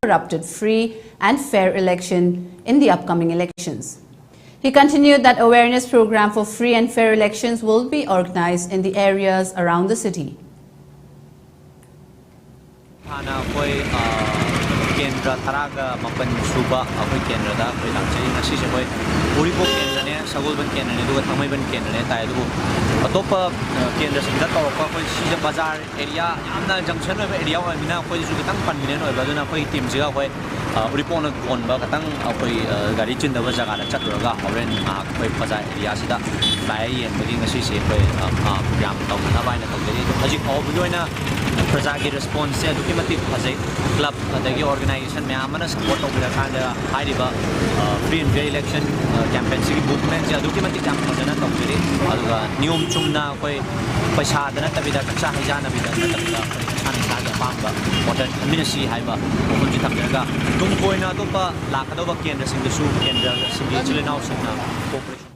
uninterrupted, free and fair election in the upcoming elections. He continued that awareness program for free and fair elections will be organized in the areas around the city. Kendra Taraga Mapan Suba, Kendra, Langsay, Uripo Kendra, Sagulban Kendra, Tamaban Kendra, Taidu, Atopa Kendra Sindato, Sija Bazar area, Amna Junction of area, Mina, Sukan Panino, Baduna, Timzia, Uripon on Bakatang, Garichin, the Vazagana Chatraga, Horen, Pazar Yasida, Lai, and within the CC, Yam Navana, Ajik Obuena. Prasagi response से documented फंसे club अदगी organization में आमना support हो गया था जरा high riba free and fair election campaign से movement से documented काम फंसे ना तब चले अलगा नियम चुनना कोई पैसा देना तभी तक अच्छा है जाना भी तभी तक खाने खाने पांगा water ministry है बा वो कुछ तब जगह तुम कोई ना तो पा लाख तो बा केंद्र सिंह सु केंद्र सिंह चले ना उससे ना cooperation